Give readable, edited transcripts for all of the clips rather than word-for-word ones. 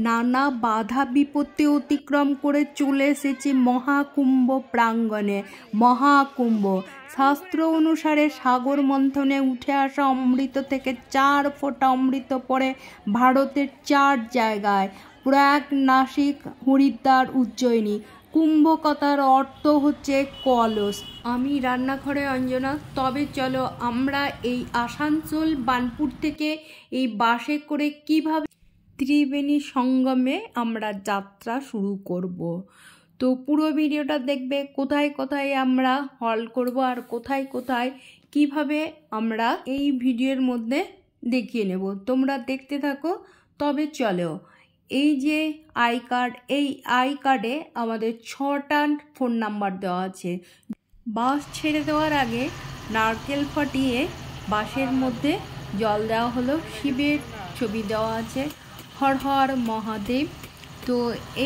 নানা বাধা বিপত্তি অতিক্রম করে চলে এসেছি মহাকুম্ভ প্রাঙ্গণে। মহাকুম্ভ শাস্ত্র অনুসারে সাগর মন্থনে উঠে আসা অমৃত থেকে 4 ফোঁটা অমৃত পড়ে ভারতের 4 জায়গায়: প্রয়াগ, নাসিক, হরিদ্বার, উজ্জয়িনী। কুম্ভ কথার অর্থ হচ্ছে কলস। আমি রান্নাঘরে অঞ্জনা। তবে চলো আমরা এই আসানসোল বার্নপুর থেকে এই বাসে করে কিভাবে ত্রিবেণী সঙ্গমে আমরা যাত্রা শুরু করব। তো পুরো ভিডিওটা দেখবে, কোথায় কোথায় আমরা হল করব আর কোথায় কোথায় কিভাবে আমরা এই ভিডিওর মধ্যে দেখিয়ে নেব। তোমরা দেখতে থাকো। তবে চলো, এই যে আই কার্ড, এই আই কার্ডে আমাদের 6টা ফোন নাম্বার দেওয়া আছে। বাস ছেড়ে দেওয়ার আগে নারকেল ফাটিয়ে বাসের মধ্যে জল দেওয়া হলো, শিবের ছবি দেওয়া আছে, হর হর মহাদেব। তো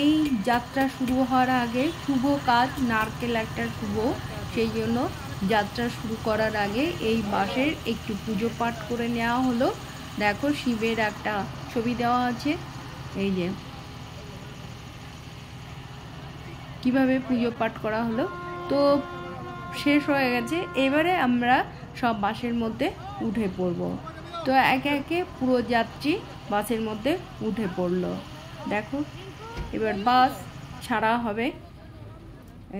এই যাত্রা শুরু হওয়ার আগে শুভ কাজ, নারকেল একটা শুভ, সেই জন্য যাত্রা শুরু করার আগে এই বাসের একটু পুজো পাঠ করে নেওয়া হলো। দেখো শিবের একটা ছবি দেওয়া আছে, এই যে কিভাবে পুজো পাঠ করা হলো। তো শেষ হয়ে গেছে, এবারে আমরা সব বাসের মধ্যে উঠে পড়ব। তো একে একে পুরো যাত্রী বাসের মধ্যে উঠে পড়লো। দেখো এবার বাস ছাড়া হবে,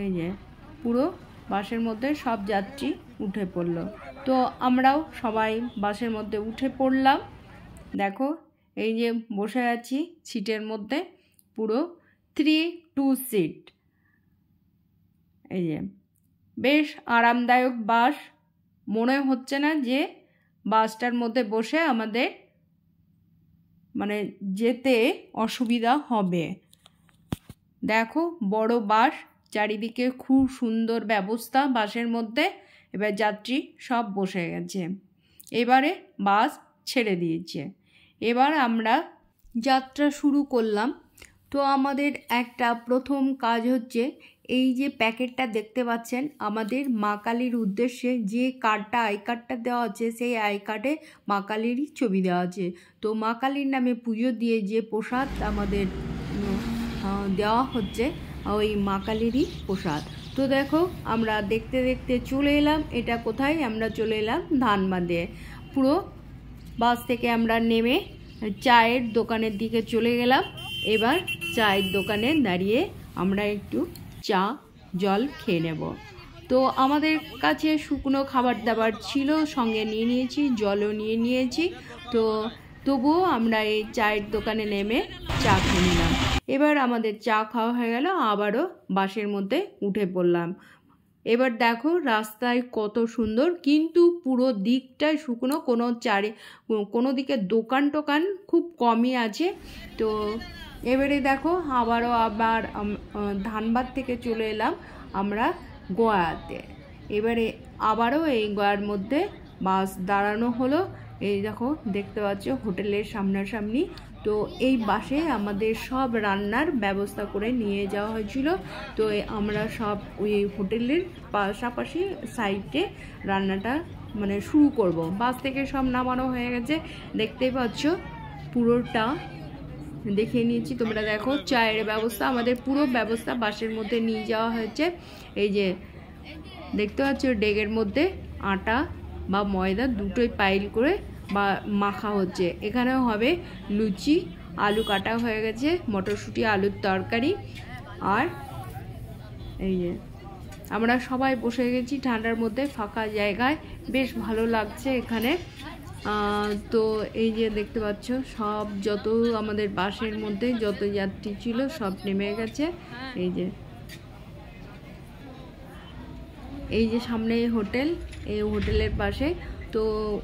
এই যে পুরো বাসের মধ্যে সব যাত্রী উঠে পড়লো। তো আমরাও সবাই বাসের মধ্যে উঠে পড়লাম। দেখো এই যে বসে আছি সিটের মধ্যে, পুরো 3-2 সিট। এই যে বেশ আরামদায়ক বাস, মনে হচ্ছে না যে বাসটার মধ্যে বসে আমাদের মানে যেতে অসুবিধা হবে। দেখো বড় বাস, চারিদিকে খুব সুন্দর ব্যবস্থা বাসের মধ্যে। এবার যাত্রী সব বসে গেছে, এবারে বাস ছেড়ে দিয়েছে। এবার আমরা যাত্রা শুরু করলাম। তো আমাদের একটা প্রথম কাজ হচ্ছে, এই যে প্যাকেটটা দেখতে পাচ্ছেন, আমাদের মা কালীর উদ্দেশ্যে যে কার্ডটা, আই কার্ডটা দেওয়া আছে, সেই আই কার্ডে মা কালীরই ছবি দেওয়া আছে। তো মা কালীর নামে পুজো দিয়ে যে প্রসাদ আমাদের দেওয়া হচ্ছে, ওই মা কালীরই প্রসাদ। তো দেখো আমরা দেখতে দেখতে চলে এলাম, এটা কোথায়, আমরা চলে এলাম ধানবাদে। পুরো বাস থেকে আমরা নেমে চায়ের দোকানের দিকে চলে গেলাম। এবার চায়ের দোকানে দাঁড়িয়ে আমরা একটু চা জল খেয়ে নেব। তো আমাদের কাছে শুকনো খাবার দাবার ছিল, সঙ্গে নিয়ে নিয়েছি, জলও নিয়ে নিয়েছি। তো তবুও আমরা এই চায়ের দোকানে নেমে চা খেয়ে নিলাম। এবার আমাদের চা খাওয়া হয়ে গেল, আবারও বাসের মধ্যে উঠে পড়লাম। এবার দেখো রাস্তায় কত সুন্দর, কিন্তু পুরো দিকটাই শুকনো, কোনো দিকে দোকান টোকান খুব কমই আছে। তো এবারে দেখো আবার ধানবাদ থেকে চলে এলাম আমরা গয়াতে। এবারে আবারও এই গয়ার মধ্যে বাস দাঁড়ানো হলো। এই দেখো দেখতে পাচ্ছ হোটেলের সামনাসামনি। তো এই বাসে আমাদের সব রান্নার ব্যবস্থা করে নিয়ে যাওয়া হয়েছিল। তো আমরা সব ওই হোটেলের পাশাপাশি সাইডে রান্নাটা মানে শুরু করব। বাস থেকে সব নামানো হয়ে গেছে, দেখতেই পাচ্ছ পুরোটা দেখিয়ে নিয়েছি। তোমরা দেখো চায়ের ব্যবস্থা, আমাদের পুরো ব্যবস্থা বাসের মধ্যে নিয়ে যাওয়া হয়েছে। এই যে দেখতে পাচ্ছ ডেগের মধ্যে আটা বা ময়দা দুটোই পাইল করে বা মাখা হচ্ছে। এখানেও হবে লুচি, আলু কাটা হয়ে গেছে, মটরশুঁটি আলুর তরকারি। আর এই যে আমরা সবাই বসে গেছি ঠান্ডার মধ্যে ফাঁকা জায়গায়, বেশ ভালো লাগছে এখানে। তো এই যে দেখতে পাচ্ছ সব যত আমাদের বাসের মধ্যে যত যাত্রী ছিল সব নেমে গেছে। এই যে সামনে হোটেল, এই হোটেলের পাশে। তো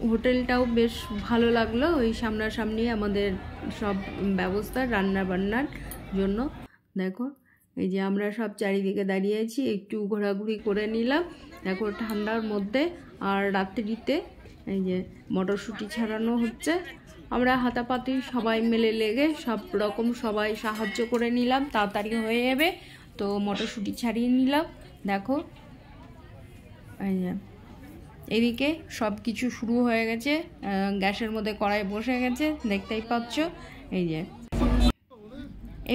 হোটেলটাও বেশ ভালো লাগলো, ওই সামনাসামনি আমাদের সব ব্যবস্থা রান্না বান্নার জন্য। দেখো এই যে আমরা সব চারিদিকে দাঁড়িয়ে আছি, একটু ঘোরাঘুরি করে নিলাম। দেখো ঠান্ডার মধ্যে আর রাত্রিতে এই যে মটরশুঁটি ছাড়ানো হচ্ছে। আমরা হাতাপাতি সবাই মিলে লেগে সব রকম সবাই সাহায্য করে নিলাম, তাড়াতাড়ি হয়ে যাবে। তো মটরশুঁটি ছাড়িয়ে নিলাম। দেখো এই যে এদিকে সব কিছু শুরু হয়ে গেছে, গ্যাসের মধ্যে কড়াই বসে গেছে, দেখতেই পাচ্ছ। এই যে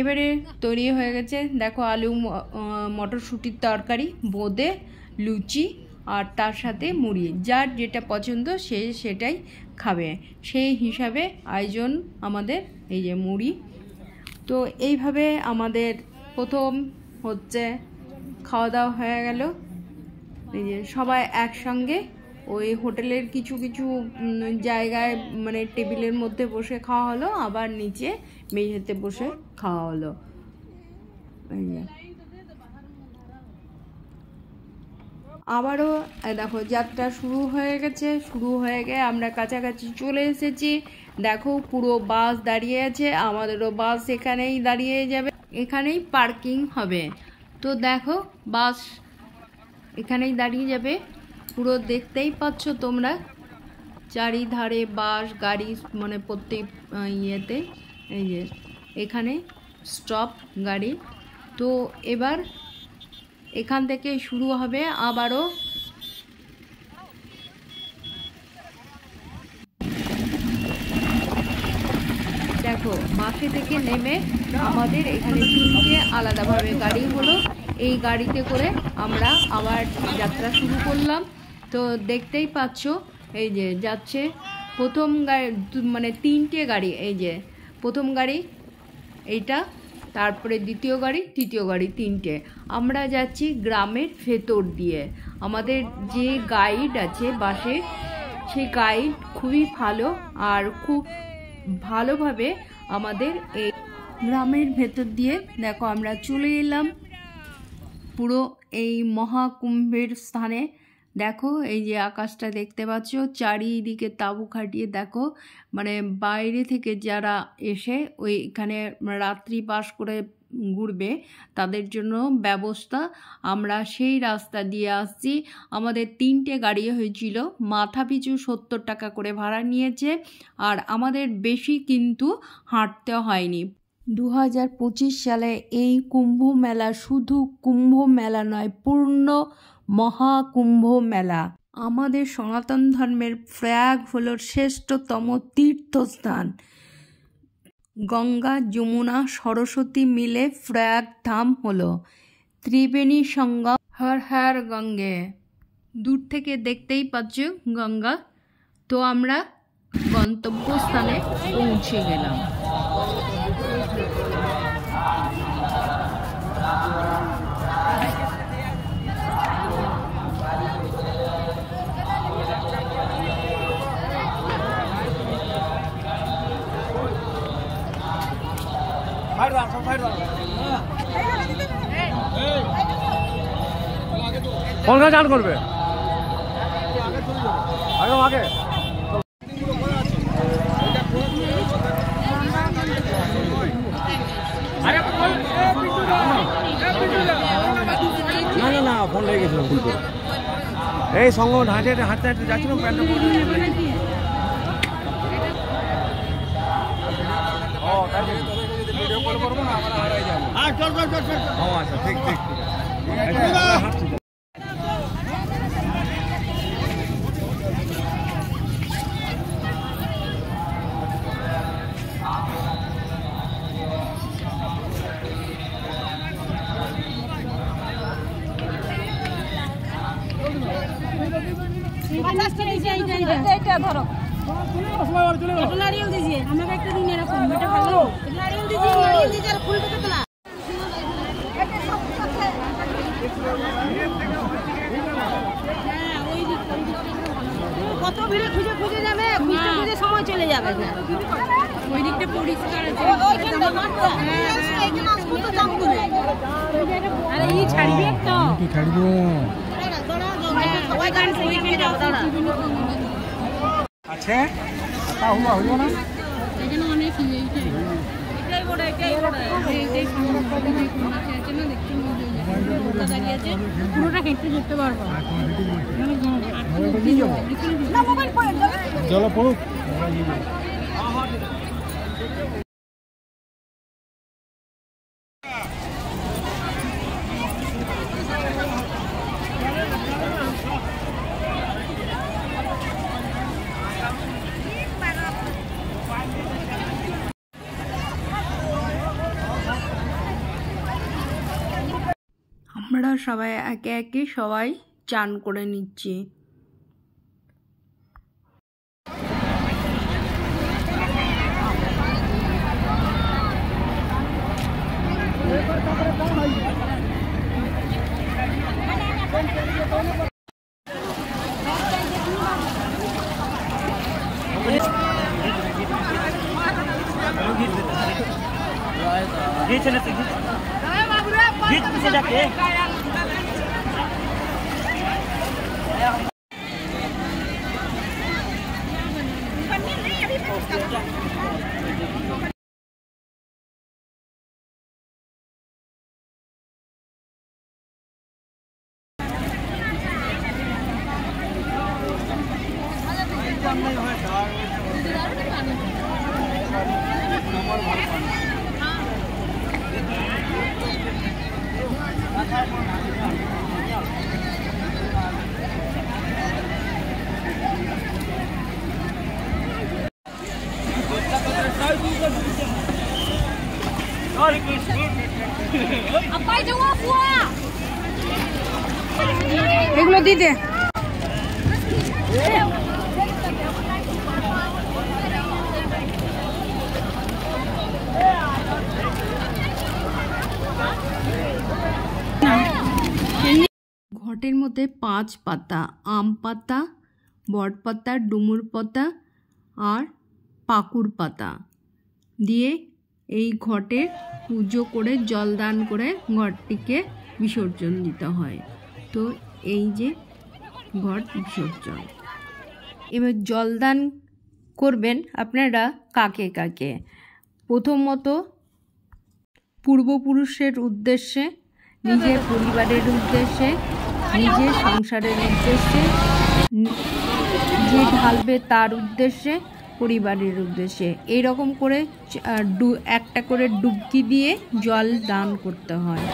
এবারে তৈরি হয়ে গেছে, দেখো আলু মটরশুঁটির তরকারি, বোঁদে, লুচি আর তার সাথে মুড়ি। যার যেটা পছন্দ সে সেটাই খাবে, সেই হিসাবে আয়োজন আমাদের এই যে মুড়ি। তো এইভাবে আমাদের প্রথম হচ্ছে খাওয়া দাওয়া হয়ে গেল। এই যে সবাই একসঙ্গে ওই হোটেলের কিছু কিছু জায়গায় মানে টেবিলের মধ্যে বসে খাওয়া হলো, আবার নিচে মেঝেতে বসে খাওয়া হলো। আবারও দেখো যাত্রা শুরু হয়ে গেছে, শুরু হয়ে গিয়ে আমরা কাছাকাছি চলে এসেছি। দেখো পুরো বাস দাঁড়িয়ে আছে, আমাদেরও বাস এখানেই দাঁড়িয়ে যাবে, এখানেই পার্কিং হবে। তো দেখো বাস এখানেই দাঁড়িয়ে যাবে, পুরো দেখতেই পাচ্ছ তোমরা চারিধারে বাস গাড়ি, মানে প্রত্যেক ইয়েতে এই যে এখানে স্টপ গাড়ি। তো এবার এখান থেকে শুরু হবে আবারও দেখো বাসে থেকে নেমে আমাদের এখানে 3টে আলাদাভাবে গাড়ি হলো। এই গাড়িতে করে আমরা আবার যাত্রা শুরু করলাম। তো দেখতেই পাচ্ছ এই যে যাচ্ছে প্রথম গাড়ি, মানে 3টে গাড়ি। এই যে প্রথম গাড়ি এইটা, তারপরে দ্বিতীয় গাড়ি, তৃতীয় গাড়ি, 3টে। আমরা যাচ্ছি গ্রামের ভেতর দিয়ে। আমাদের যে গাইড আছে বাসে, সেই গাইড খুবই ভালো আর খুব ভালোভাবে আমাদের এই গ্রামের ভেতর দিয়ে দেখো আমরা চলে এলাম পুরো এই মহাকুম্ভের স্থানে। দেখো এই যে আকাশটা দেখতে পাচ্ছ, চারিদিকে তাঁবু খাটিয়ে দেখো, মানে বাইরে থেকে যারা এসে ওই এখানে রাত্রি বাস করে ঘুরবে তাদের জন্য ব্যবস্থা। আমরা সেই রাস্তা দিয়ে আসছি। আমাদের 3টে গাড়ি হয়েছিল, মাথা পিছু 70 টাকা করে ভাড়া নিয়েছে, আর আমাদের বেশি কিন্তু হাঁটতে হয়নি। 2025 সালে এই কুম্ভ মেলা শুধু কুম্ভ মেলা নয়, পূর্ণ মহাকুম্ভ মেলা। আমাদের সনাতন ধর্মের প্রয়াগ হলো শ্রেষ্ঠতম তীর্থস্থান। গঙ্গা, যমুনা, সরস্বতী মিলে প্রয়াগ ধাম হলো। ত্রিবেণী সঙ্গম, হর হর গঙ্গে। দূর থেকে দেখতেই পাচ্ছ গঙ্গা। তো আমরা গন্তব্যস্থানে পৌঁছে গেলাম। कौन सा चार्ज करबे आगे आगे না না না ফোন লেগে গেছিল ভুল করে। এই সঙ্গ হাঁটতে হাঁটতে হাঁটতে যাচ্ছিলাম, প্যান্টটা পরে ও তাই ভিডিও কল করবো না, আমরা হারাই যাবো। হ্যাঁ চল চল চল চল। ও আচ্ছা ঠিক ঠিক হাঁটছি। ধরো নারিয়েল দিজিয়ে আমাকে একটা দিন এরকম এটা ভালো নারিয়েল দিজিয়ে আর ফুলটা তো না কত ভিড়ে খুঁজে খুঁজে যাবে, খুঁজতে খুঁজে সময় চলে যাবে না। ওই দিকটা পরিষ্কার আছে, ওইখানটা মাত্রা এইখানে আসবো তো দাম করে। আরে এই ছাড়বে তো কি ছাড়বো সবাই গান ওইখানে যাও দাঁড়া আছে তা হলো না এখানে অনেক ইয়ে এটাই বড় এই সামনে আছে না দেখতে মজা দাঁড়িয়ে আছে, পুরোটা হেঁটে যেতে পারবো না। মোবাইল পড়ে চলো পড়ুক। আমরা সবাই একে একে সবাই চান করে নিচ্ছি। এগুলো দিতে ঘটের মধ্যে 5 পাতা, আম পাতা, বট পাতা, ডুমুর পাতা আর পাকুড় পাতা দিয়ে এই ঘটে পুজো করে জল দান করে ঘটটিকে বিসর্জন দিতে হয়। তো এই যে ঘট বিসর্জন। এবার জলদান করবেন আপনারা কাকে কাকে? প্রথমত পূর্বপুরুষের উদ্দেশ্যে, নিজের পরিবারের উদ্দেশ্যে, নিজের সংসারের উদ্দেশ্যে, যে ঢালবে তার উদ্দেশ্যে, পরিবারের উদ্দেশ্যে। এইরকম করে একটা করে ডুবকি দিয়ে জল দান করতে হয়।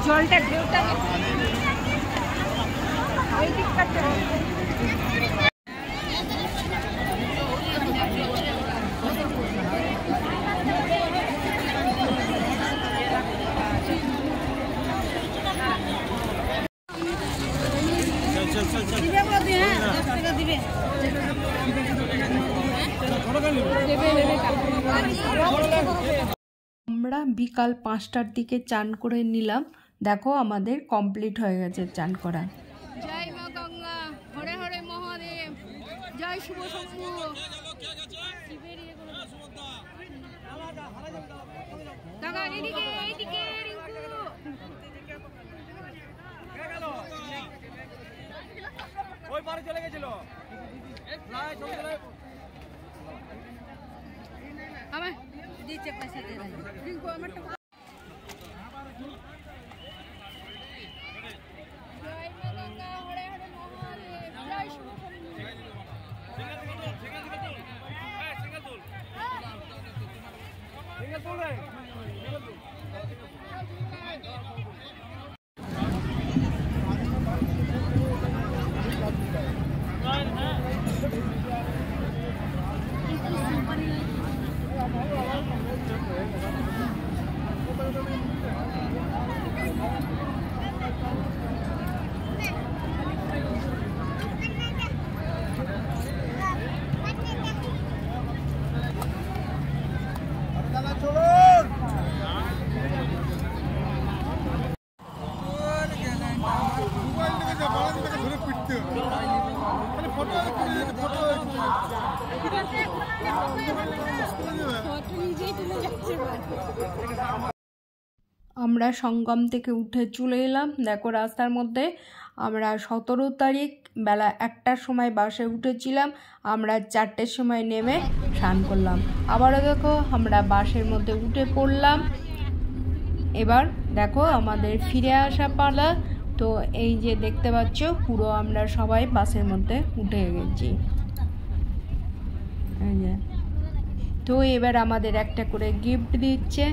জলটা ঢেউটা ওই দিকটাতে আমরা বিকাল 5টার দিকে চান করে নিলাম। দেখো আমাদের কমপ্লিট হয়ে গেছে চান করা। জয় মা গঙ্গা, হরে হরে মহাদেব, জয় শুভ শম্ভু। কাকা এদিকে এইদিকে ওই পারে চলে গেছিল। আমার দিচ্ছে পয়সা দে রাই রিঙ্কু আমারটা জয় মা গঙ্গা, হরে হরে মহাদেব, জয় শুভ শম্ভু। সিঙ্গেল তুল রে। আমরা সঙ্গম থেকে উঠে চলে এলাম। দেখো রাস্তার মধ্যে আমরা 17 তারিখ বেলা 1টার সময় বাসে উঠেছিলাম, আমরা 4টের সময় নেমে স্নান করলাম। আবারও দেখো আমরা বাসের মধ্যে উঠে পড়লাম। এবার দেখো আমাদের ফিরে আসা পালা। তো এই যে দেখতে পাচ্ছ পুরো আমরা সবাই বাসের মধ্যে উঠে গেছি। তো এবার আমাদের একটা করে গিফট দিচ্ছে,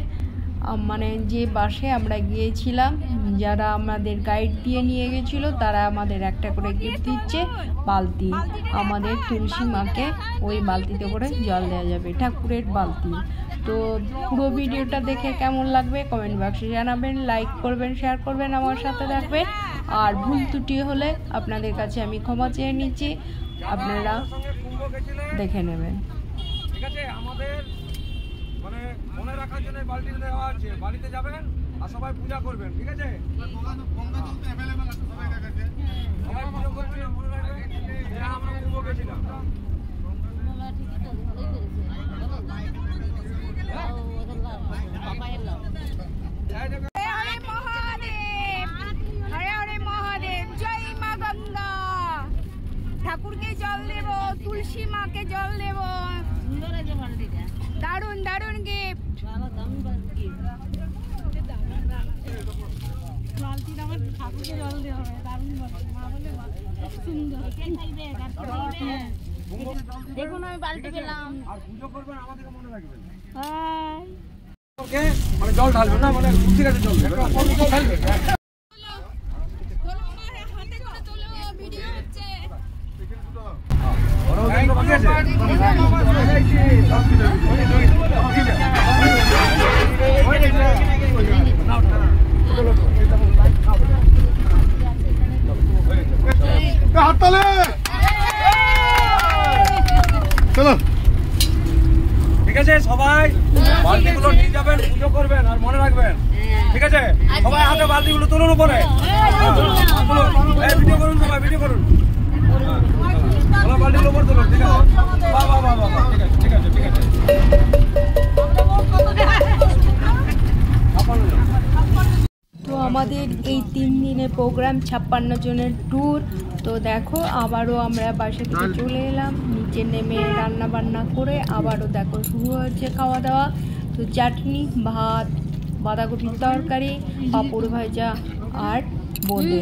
মানে যে বাসে আমরা গিয়েছিলাম যারা আমাদের গাইড দিয়ে নিয়ে গেছিলো তারা আমাদের একটা করে গিফট দিচ্ছে, বালতি। আমাদের তুলসী মাকে ওই বালতিতে করে জল দেওয়া যাবে, ঠাকুরের বালতি। তো পুরো ভিডিওটা দেখে কেমন লাগবে কমেন্ট বক্সে জানাবেন, লাইক করবেন, শেয়ার করবেন, আমার সাথে থাকবেন। আর ভুল ত্রুটি হলে আপনাদের কাছে আমি ক্ষমা চেয়ে নিচ্ছি, আপনারা দেখে নেবেন। ঠিক আছে, আমাদের মানে মনে রাখার জন্য বালতি দেওয়া আছে, বাড়িতে যাবেন আর সবাই পূজা করবেন। ঠিক আছে, সবাই পুজো করবেন, মনে রাখবেন আমরা কুম্ভ গেছিলাম। ঠাকুরকে জল দেব, তুলসী মাকে জল দেব। দারুন দারুন গিফট। ঠাকুরকে জল দেওয়া হবে, দারুন সুন্দর। দেখুন আমি বালতি পেলাম। আর পুজো করবেন আমাদেরকে মনে রাখবেন। হ্যাঁ, মানে জল ঢালবেন না, মানে ঠিক আছে জল দেবেন, ঢালবেন। চলো ঠিক আছে, সবাই বালতিগুলো নিয়ে যাবেন, পুজো করবেন আর মনে রাখবেন। ঠিক আছে, সবাই হাতে বালতিগুলো তুলুন উপরে, ভিডিও করুন, সবাই ভিডিও করুন, বালতিগুলো উপরে তুলুন। ঠিক আছে, বাহ বাহ বাহ বাহ, ঠিক আছে ঠিক আছে ঠিক আছে। তো আমাদের এই 3 দিনের প্রোগ্রাম 56 জনের ট্যুর। তো দেখো আবারও আমরা বাসা থেকে চলে এলাম, নিচে নেমে রান্না বান্না করে আবারও দেখো শুরু হয়েছে খাওয়া দাওয়া। তো চাটনি, ভাত, বাঁধাকপির তরকারি, পাঁপড় ভাজা আর বোঁদে।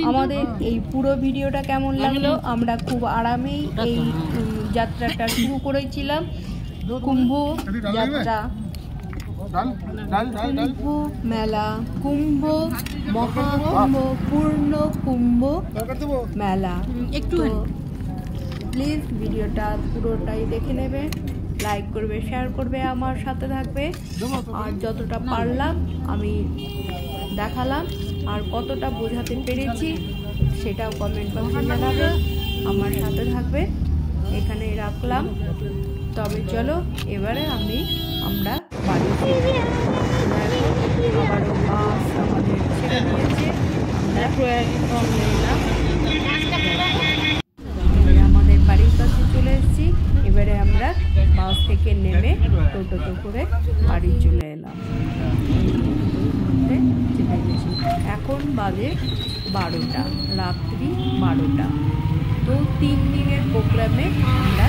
আমাদের এই পুরো ভিডিওটা কেমন লাগলো? আমরা খুব আরামেই এই যাত্রাটা শুরু করেছিলাম, কুম্ভ যাত্রা, কুম্ভ মেলা, কুম্ভ মহাকুম্ভ, পূর্ণ কুম্ভ মেলা। একটু প্লিজ ভিডিওটা পুরোটাই দেখে নেবে, লাইক করবে, শেয়ার করবে, আমার সাথে থাকবে। আর যতটা পারলাম আমি দেখালাম, আর কতটা বোঝাতে পেরেছি সেটাও কমেন্ট বক্সে জানাবে, আমার সাথে থাকবে। এখানেই রাখলাম। তবে চলো এবারে আমরা বাড়ি ফিরে আবারও বাস আমাদের ছেড়ে দিয়েছে, আমাদের বাড়ির কাছে চলে এসেছি। এবারে আমরা বাস থেকে নেমে টোটোতে করে বাড়ি চলে এলাম। এখন বাজে 12টা, রাত্রি 12টা। তো 3 দিনের প্রোগ্রামে আমরা